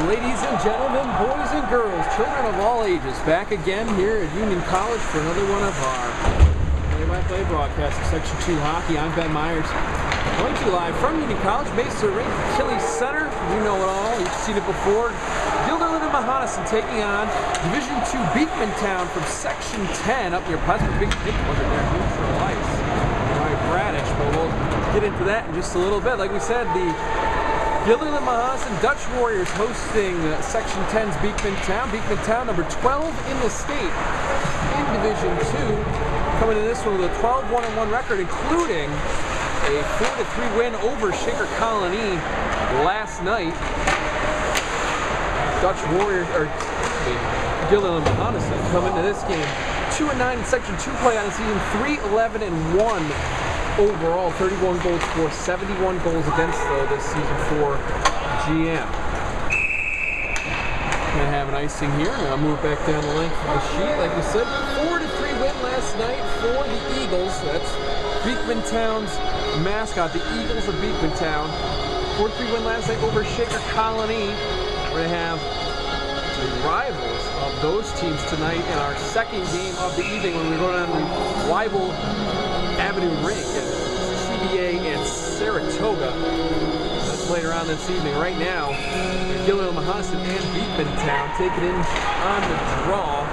Ladies and gentlemen, boys and girls, children of all ages, back again here at Union College for another one of our play-by-play broadcast of Section 2 Hockey. I'm Ben Myers, coming to you live from Union College, Mesa Rink, Achilles Center. You know it all, you've seen it before. Guilderland-Mohonasen taking on Division 2 Beekmantown from Section 10 up near Pleasant. Big wasn't there, neutral ice. Bradish, but we'll get into that in just a little bit. Like we said, the Guilderland-Mohonasen Dutch Warriors hosting Section 10's Beekmantown. Beekmantown, number 12 in the state in Division 2. Coming to this one with a 12-1-1 record, including a 4-3 win over Shaker Colony last night. Dutch Warriors, or Guilderland-Mohonasen, come into this game 2-9 in Section 2 play on the season, 3-11-1. Overall, 31 goals for, 71 goals against, though, this season for GM. Gonna have an icing here. I'll move back down the length of the sheet. Like we said, 4-3 win last night for the Eagles. That's Beekmantown's mascot, the Eagles of Beekmantown. 4-3 win last night over Shaker Colony. We're gonna have the rivals of those teams tonight in our second game of the evening when we go down the Weibel Avenue Rink at CBA and Saratoga. That's later on this evening. Right now, Guilderland-Mohonasen and Beekmantown take it in on the draw.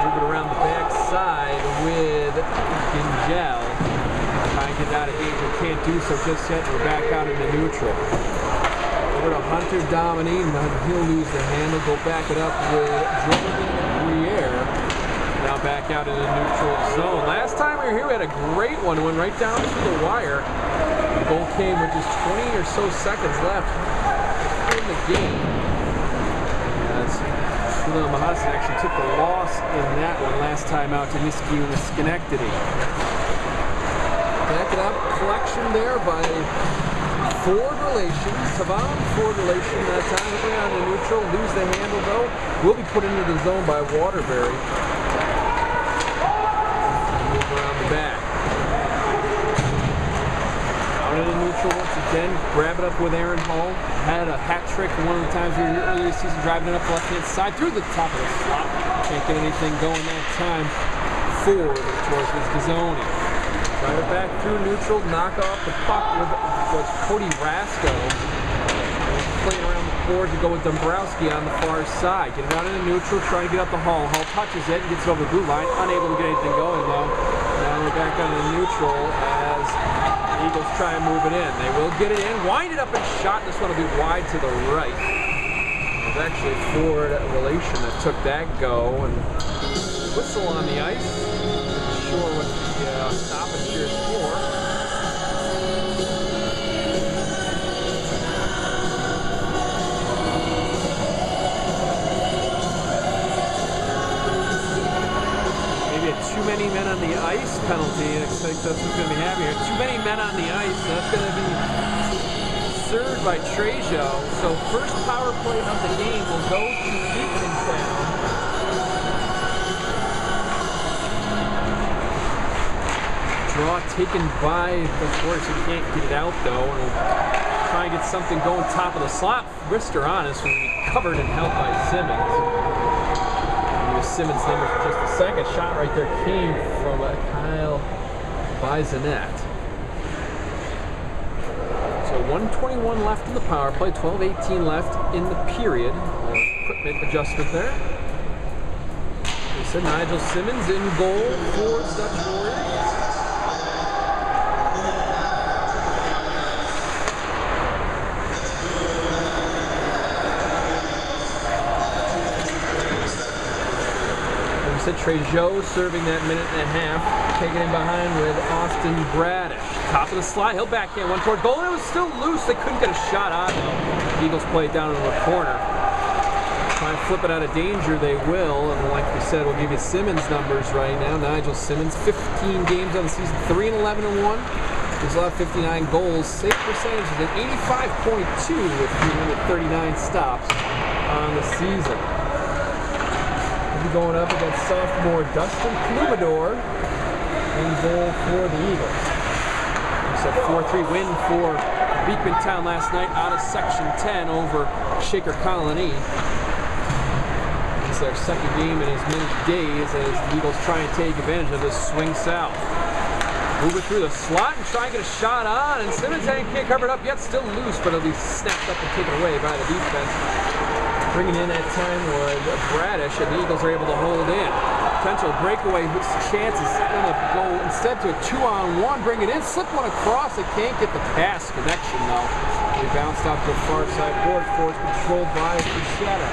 Move it around the back side with Gingell. Trying to get out of danger. Can't do so just yet. We're back out in the neutral. Over to Hunter Dominique. He'll lose the handle. Go back it up with Jordan Briere. Now back out in the neutral zone. Last time we were here, we had a great one. Went right down to the wire. The goal came with just 20 or so seconds left in the game. As Guilderland-Mohonasen actually took the loss in that one last time out to Niskayuna and Schenectady. Back it up. Collection there by Ford Relation. Savon Ford Relation. That time we're on the neutral. Lose the handle though. Will be put into the zone by Waterbury. Around the back. Out in the neutral once again. Grab it up with Aaron Hall. Had a hat trick one of the times we were here earlier this season, driving it up the left-hand side through the top of the slot. Can't get anything going that time for the Torres Gazzoni. Drive it back through neutral. Knock off the puck was Cody Rasco. Playing around the board to go with Dombrowski on the far side. Get it out in the neutral, trying to get up the Hall. Hall touches it and gets it over the blue line. Unable to get anything going though. Now we're back on the neutral as the Eagles try and move it in. They will get it in, wind it up and shot. This one will be wide to the right. It was actually Ford Relation that took that go. And whistle on the ice. Not sure what the stoppage here is for. Too many men on the ice penalty. I think that's what's going to be happening here. Too many men on the ice. That's going to be served by Trejo. So first power play of the game will go to Beekmantown. Draw taken by the Warriors. He can't get it out though. And we'll try and get something going top of the slot. Wrister on is going to be covered and held by Simmons. Simmons' number for just a second. Shot right there came from Kyle Bisonet. So 1:21 left in the power play, 12:18 left in the period. Equipment adjustment there. We said Nigel Simmons in goal for the Dutch Warriors. Trejo serving that minute and a half, taking in behind with Austin Bradish. Top of the slide, he'll backhand one toward goal. It was still loose. They couldn't get a shot on though. The Eagles play it down in the corner. Try and flip it out of danger, they will. And like we said, we'll give you Simmons' numbers right now. Nigel Simmons, 15 games on the season, 3-11-1. He's allowed 59 goals. Save percentage is at 85.2 with 339 stops on the season. Going up against sophomore Dustin Plumador in goal for the Eagles. It's a 4-3 win for Beekmantown last night out of Section 10 over Shaker Colony. It's their second game in as many days as the Eagles try and take advantage of this swing south. Moving through the slot and try and get a shot on, and Simmons can't cover it up yet, still loose, but it'll be snapped up and taken away by the defense. Bringing in that time was Bradish, and the Eagles are able to hold in. Potential breakaway chance is going to go instead to a 2-on-1, bring it in, slip one across, they can't get the pass connection though. They bounced out to the far side board, force controlled by Fischetta.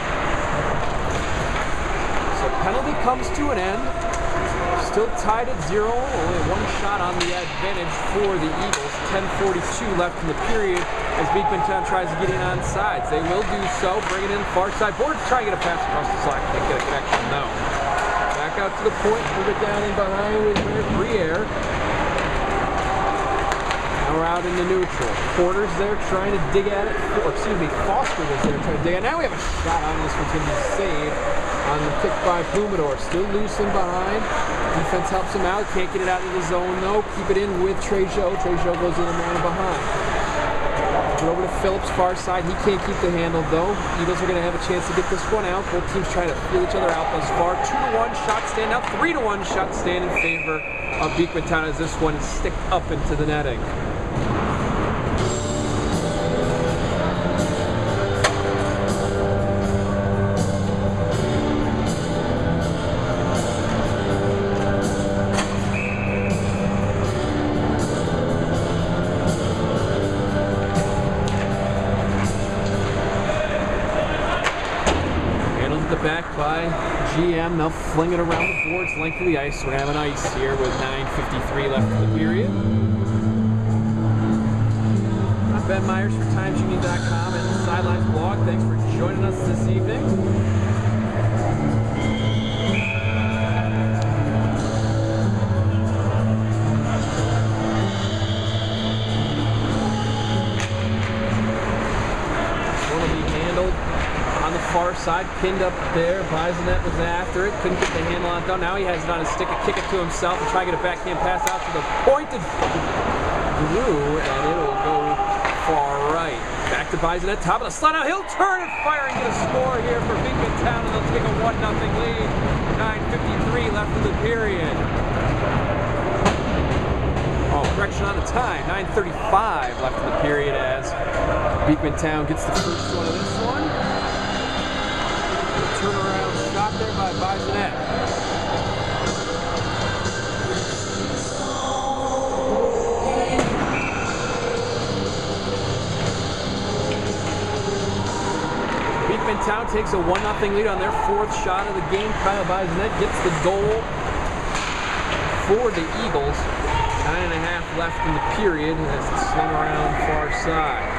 So penalty comes to an end. Still tied at 0, only one shot on the advantage for the Eagles. 10:42 left in the period as Beekmantown tries to get in on sides. They will do so, bring it in far side board, try to get a pass across the slot, can't get a connection, no. Back out to the point, move it down in behind with Briere. Now we're out in the neutral. Porter's there trying to dig at it, or excuse me, Foster was there trying to dig at it. Now we have a shot on this one's going to be saved on the pick by Pumador. Still loose in behind. Defense helps him out, can't get it out of the zone though. Keep it in with Trejo. Trejo goes in and man behind. Put over to Phillips, far side. He can't keep the handle though. Eagles are going to have a chance to get this one out. Both teams trying to feel each other out thus far. 2-1 shot stand now. 3-1 shot stand in favor of Beekmantown as this one is sticked up into the netting. Back by GM. They'll fling it around the boards, length of the ice. So we're going to have an ice here with 9:53 left in the period. I'm Ben Myers for TimesUnion.com and the Sidelines blog. Thanks for joining us this evening. This one will be handled on the far side, pinned up there. Bisonet was after it, couldn't get the handle on it though. Now he has it on his stick to kick it to himself and try to get a backhand pass out to the pointed Drew, and it'll go far right. Back to Bisonet, top of the slot. Now he'll turn and fire and get a score here for Beekmantown, and they'll take a 1-0 lead. 9:53 left in the period. Oh, correction on the time. 9:35 left in the period as Beekmantown gets the first one of this one. Turnaround shot there by Bisonet. Beekmantown takes a 1-0 lead on their fourth shot of the game. Kyle Bisonet gets the goal for the Eagles. 9.5 left in the period as it's slung around far side.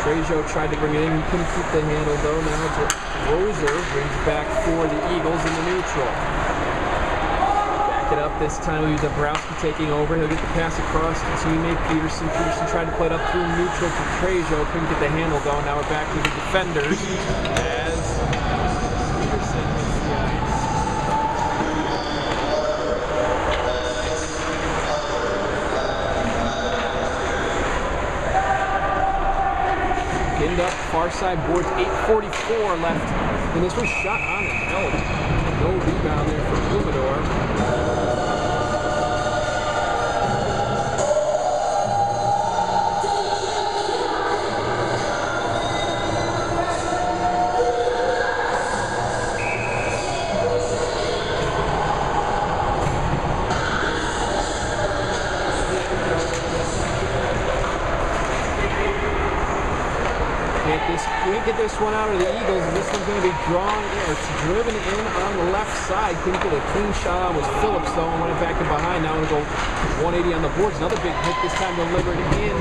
Trejo tried to bring it in, couldn't keep the handle though. Now it's Roser brings back for the Eagles in the neutral. Back it up this time with Dabrowski taking over. He'll get the pass across to teammate Peterson. Peterson tried to play it up through neutral to Trejo, couldn't get the handle though. Now we're back to the defenders as Peterson hits the ice. Pinned up, far side boards, 8:44 left. And this was shot on and held. No rebound there for Pumador. Can't get this one out of the Eagles, and this one's going to be drawn in, or it's driven in on the left side. Couldn't get a clean shot on was Phillips though, and went it back in behind. Now it'll go 180 on the boards. Another big hit, this time delivered in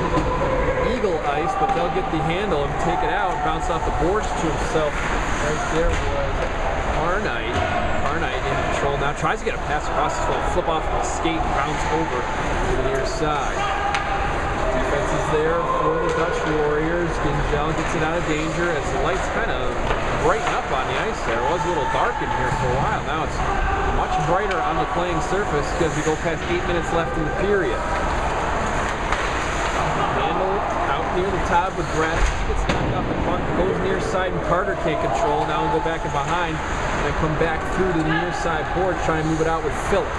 Eagle ice, but they'll get the handle and take it out. Bounce off the boards to himself. Right there was Arnite. Arnite in control now. Tries to get a pass across this one. Flip off the skate, bounce over to the near side. Defense is there for the Dutch Warriors. Ginzel gets it out of danger as the lights kind of brighten up on the ice there. It was a little dark in here for a while. Now it's much brighter on the playing surface because we go past 8 minutes left in the period. Handle out near the top with Brad. He gets knocked off the puck, goes near side, and Carter can't control. Now we'll go back and behind, and then come back through to the near side board, try and move it out with Phillips.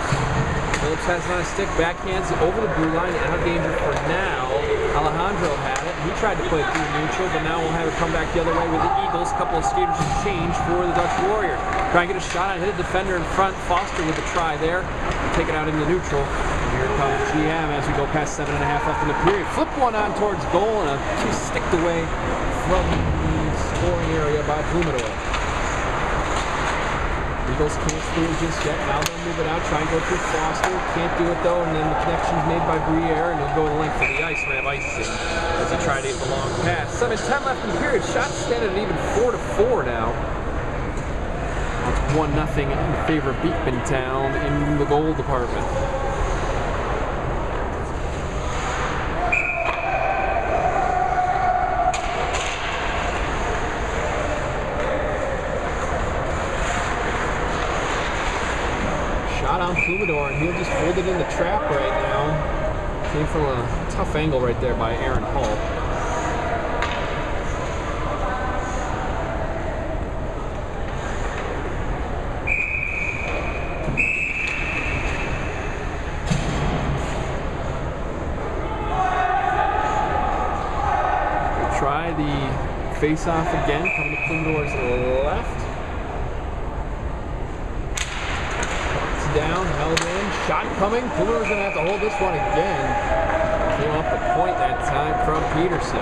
Phillips has it on a stick, backhands it over the blue line, out of danger for now. Alejandro had it. He tried to play it through neutral, but now we'll have it come back the other way with the Eagles. A couple of skaters change for the Dutch Warriors. Try and get a shot on, hit a defender in front. Foster with a try there. Take it out into neutral. Here comes GM as we go past 7.5 left in the period. Flip one on towards goal, and she's sticked away from the scoring area by Plumador. Eagles can't through it just yet. Now they'll move it out, try and go through Foster. Can't do it though, and then the connection's made by Briere, and he'll go the length of the ice. We have icing as he tried to hit the long pass. 7:10 left in the period. Shots standing at even 4-4 now. It's 1-0 in favor of Beekmantown in the goal department. On Plumador, and he'll just hold it in the trap right now. Came from a tough angle right there by Aaron Hall. We'll try the face-off again, coming to Plumador's left. Down, held in, shot coming. Plumador's going to have to hold this one again. Came off the point that time from Peterson.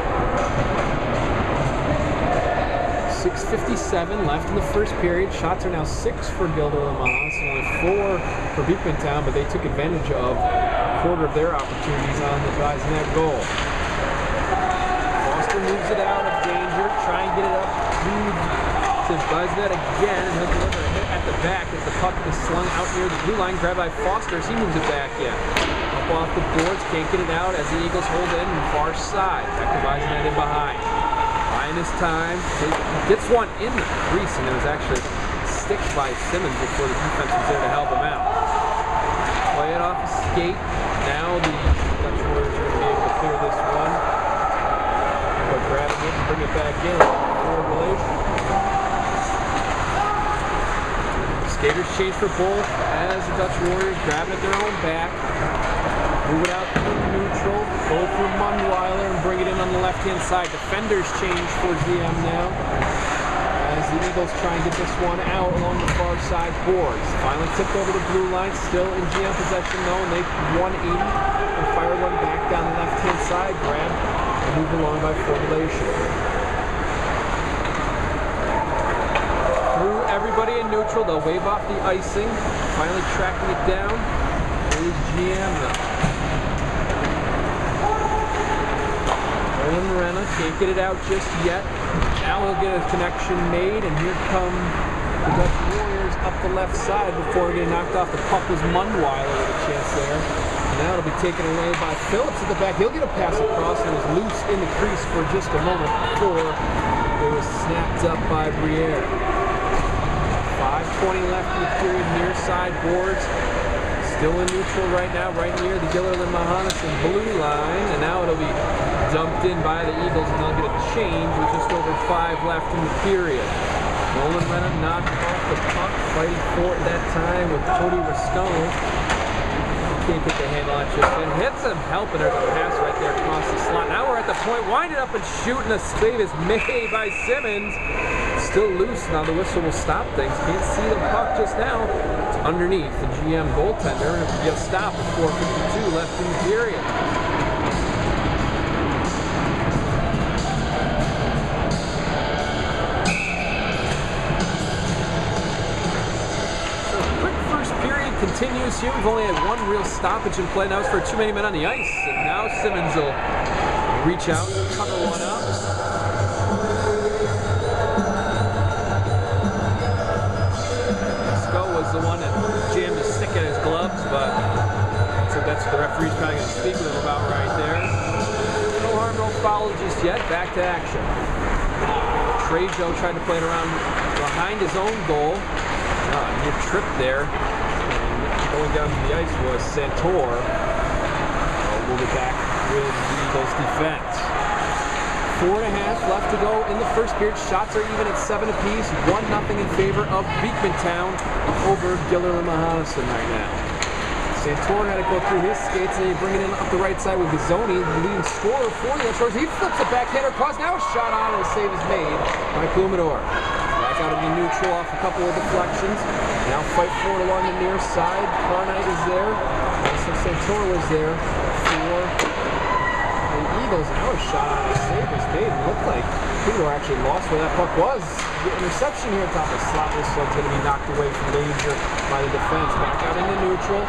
6:57 left in the first period. Shots are now 6 for Guilderland-Mohonasen, only 4 for Beekmantown, but they took advantage of a quarter of their opportunities on the guys in that goal. Foster moves it out of danger, try and get it up to Buzznet again, and he'll deliver a hit at the back as the puck is slung out near the blue line, grabbed by Foster as he moves it back in. Up off the boards, can't get it out as the Eagles hold it in the far side. Back to Buzznet in behind. Buying his time, he gets one in the crease, and it was actually sticked by Simmons before the defense was there to help him out. Play it off a skate. Now the Dutch Warriors are going to be able to clear this one. But grab it and bring it back in for relation. Skaters change for both as the Dutch Warriors grab it at their own back. Move it out to neutral. Go for Mundweiler and bring it in on the left-hand side. Defenders change for GM now as the Eagles try and get this one out along the far side boards. Finally tipped over the blue line. Still in GM possession though, and they 180 and fire one back down the left-hand side. Grab and move along by formulation. Through everybody in neutral, they'll wave off the icing. Finally tracking it down. Here's GM now. Nolan Renna can't get it out just yet. Now he'll get a connection made, and here come the Dutch Warriors up the left side before getting knocked off. The puck was Mundweiler with a chance there. And now it'll be taken away by Phillips at the back. He'll get a pass across, and it was loose in the crease for just a moment before it was snapped up by Briere. 5:20 left in the period, near side boards. Still in neutral right now, right near the Guilderland-Mohonasen blue line. And now it'll be dumped in by the Eagles, and they'll get a change with just over 5 left in the period. Nolan Renna knocked off the puck, fighting for it that time with Cody Rascone. Can't get the handle on it just then. Hits him, helping. There's a pass right there across the slot. Now we're at the point, winding up and shooting. The save is made by Simmons. Still loose. Now the whistle will stop things. Can't see the puck just now. It's underneath the GM goaltender, and it'll get a stop with 4:52 left in the period. Continues here. We've only had one real stoppage in play. Now it's for too many men on the ice. And now Simmons will reach out and cover one up. Skull was the one that jammed his stick in his gloves, but so that's what the referee's probably going to speak with him about right there. No harm, no foul just yet. Back to action. Trejo tried to play it around behind his own goal. Near trip there. going down to the ice was Santor. We'll move it back with the Eagles defense. 4.5 left to go in the first period. Shots are even at 7 apiece. 1-0 in favor of Beekmantown over Guilderland-Mohonasen right now. Santor had to go through his skates, and then you bring it in up the right side with Gazzoni, the leading scorer for the Shores. He flips a backhander across. Now a shot on, and a save is made by Plumador. Back out of the neutral off a couple of deflections. Now fight forward along the near side. Carnite is there. Also Santor was there for the Eagles. Now a shot on, a save is made. It looked like Plumador actually lost where that puck was. The interception here at top of slot whistle, so it's going to be knocked away from danger by the defense. Back out in the neutral.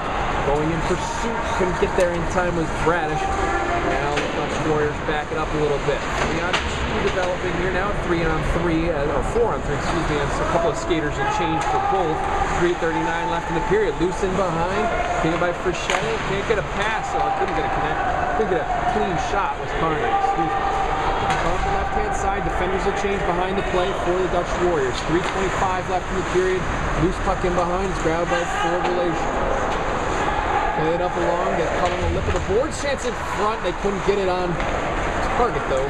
Going in pursuit, couldn't get there in time with Bradish. Now the Dutch Warriors back it up a little bit. 3-on-2 developing here now, 3-on-3, or 4-on-3, excuse me, as a couple of skaters have changed for both. 3:39 left in the period. Loose in behind, taken by Frechette. Can't get a pass, so couldn't get a connect. Couldn't get a clean shot with Carnage, excuse me. Off the left-hand side, defenders will change behind the play for the Dutch Warriors. 3:25 left in the period. Loose puck in behind, it's grabbed by Ford Relation. Play it up along, get caught on the lip of the boards. Chance in front, they couldn't get it on target though.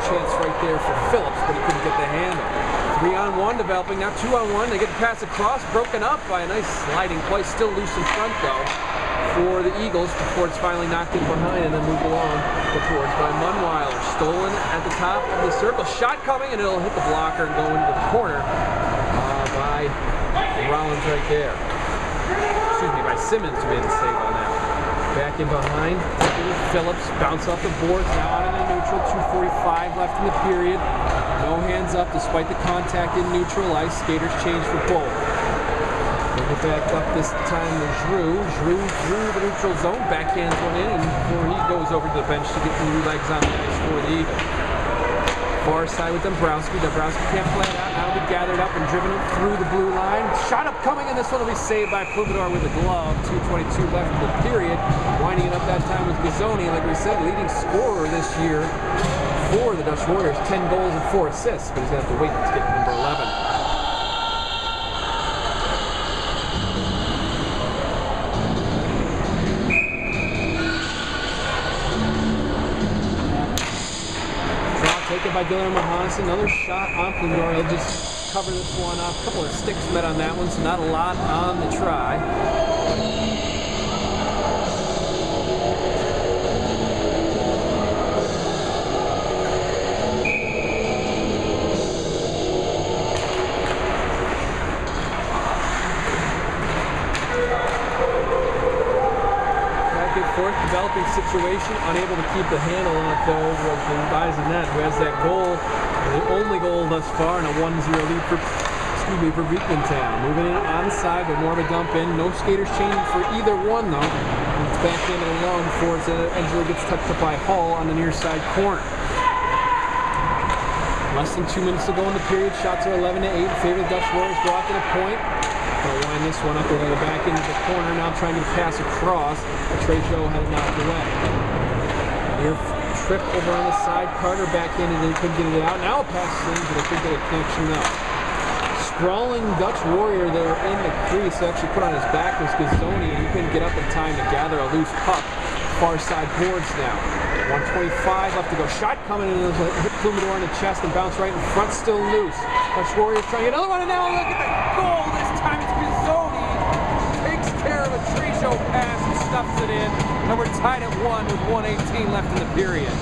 Chance right there for Phillips, but he couldn't get the handle. 3-on-1 developing, now 2-on-1. They get the pass across, broken up by a nice sliding play. Still loose in front though for the Eagles before it's finally knocked in behind and then moved along towards by Munweiler. Stolen at the top of the circle. Shot coming and it'll hit the blocker and go into the corner by Rollins right there. Excuse me, by Simmons made the save on that. Back in behind, Phillips, bounce off the boards, now out in the neutral, 2:45 left in the period. No hands up despite the contact in neutral ice. Skaters change for both. Bring it back up this time to Drew. Drew through the neutral zone, backhands one in, and before he goes over to the bench to get the new legs on the ice for the Eagles. Far side with Dombrowski. Dombrowski can't play it out. Now be gathered up and driven through the blue line. Shot up coming, and this one will be saved by Plumador with a glove. 2:22 left in the period. Winding it up that time with Gazzoni. Like we said, leading scorer this year for the Dutch Warriors. 10 goals and 4 assists, but he's going to have to wait to get to number 11. Taken by Guilderland-Mohonasen. Another shot on Plumador. He'll just cover this one up. A couple of sticks met on that one, so not a lot on the try. Fourth developing situation, unable to keep the handle on it though, was the Bisonet, who has that goal, the only goal thus far, and a 1-0 lead for Beekmantown. Moving in on the side, but more of a dump in. No skaters changing for either one though. It's backhanded along before it eventually gets touched up by Hall on the near side corner. Less than 2 minutes to go in the period. Shots are 11-8 in favor of the Dutch Warriors. Go out to the point. They'll line this one up. They're going to go back into the corner now, trying to pass across. Trejo had it knocked away. Near trip over on the side. Carter backhanded and couldn't get it out. Now a pass in, but they couldn't get a connection up. Sprawling Dutch Warrior there in the crease. Actually put on his back was Gazzoni, and he couldn't get up in time to gather a loose puck. Far side boards now. 1:25 left to go. Shot coming in, hit Plumador in the chest and bounce right in front, still loose. Dutch Warriors trying another one, and now look at the goal. This time it's Gazzoni. Takes care of a Trejo pass and stuffs it in. And we're tied at 1 with 1:18 left in the period.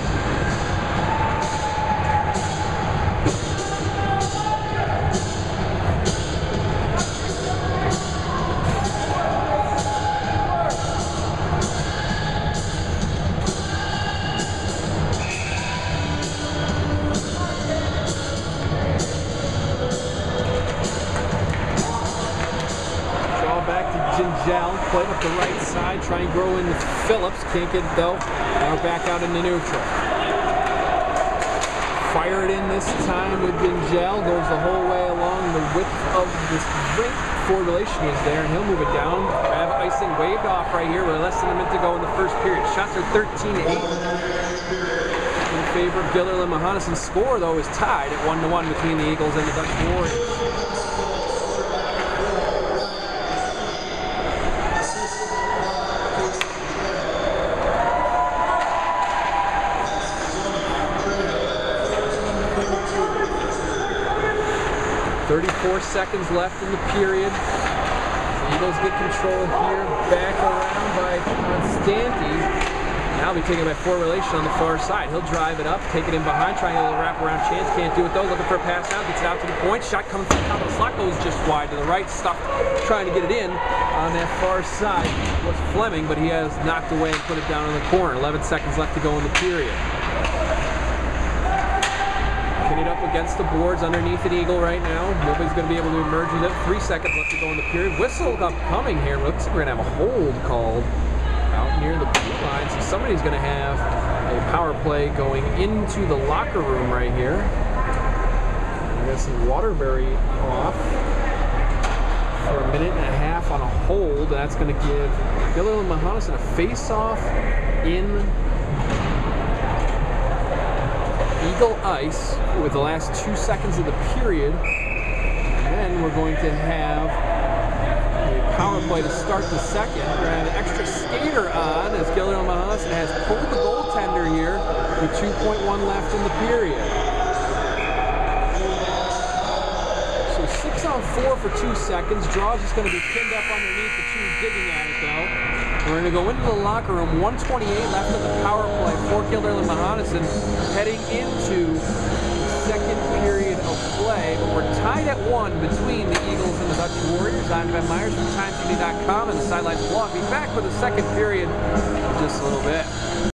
Gingell, played up the right side, trying to grow into Phillips, can't get it though. Now back out in the neutral. Fire it in this time with Gingell, goes the whole way along the width of this rink. Ford Relation is there, and he'll move it down. Grab icing waved off right here with less than a minute to go in the first period. Shots are 13-8 in favor of Guilderland-Mohonasen. Score though is tied at 1-1 between the Eagles and the Dutch Warriors. 34 seconds left in the period. The Eagles get control here, back around by Constanti. Now he'll be taken by Relation on the far side. He'll drive it up, take it in behind, trying a little wraparound chance. Can't do it though. Looking for a pass now. Gets it out to the point. Shot coming from the top of the slot. Goes just wide to the right. Stuffed trying to get it in on that far side. Was Fleming, but he has knocked away and put it down in the corner. 11 seconds left to go in the period. Pin it up against the boards underneath an Eagle right now. Nobody's going to be able to emerge with it. 3 seconds left to go in the period. Whistle upcoming here. Looks like we're going to have a hold called out near the blue line. So somebody's going to have a power play going into the locker room right here. I guess Waterbury off for a minute and a half on a hold. That's going to give Guilderland-Mohonasen a face-off in Eagle ice with the last 2 seconds of the period. And then we're going to have a power play to start the second. We're going to have an extra skater on as Guilderland-Mohonasen has pulled the goaltender here with 2.1 left in the period. So 6 on 4 for 2 seconds. Draw's just going to be pinned up underneath the two digging at it though. We're going to go into the locker room. 1:28 left in the power play for Guilderland-Mohonasen, heading into the second period of play. But we're tied at 1 between the Eagles and the Dutch Warriors. I'm Ben Myers from TimesTV.com and the Sidelines blog. Be back for the second period in just a little bit.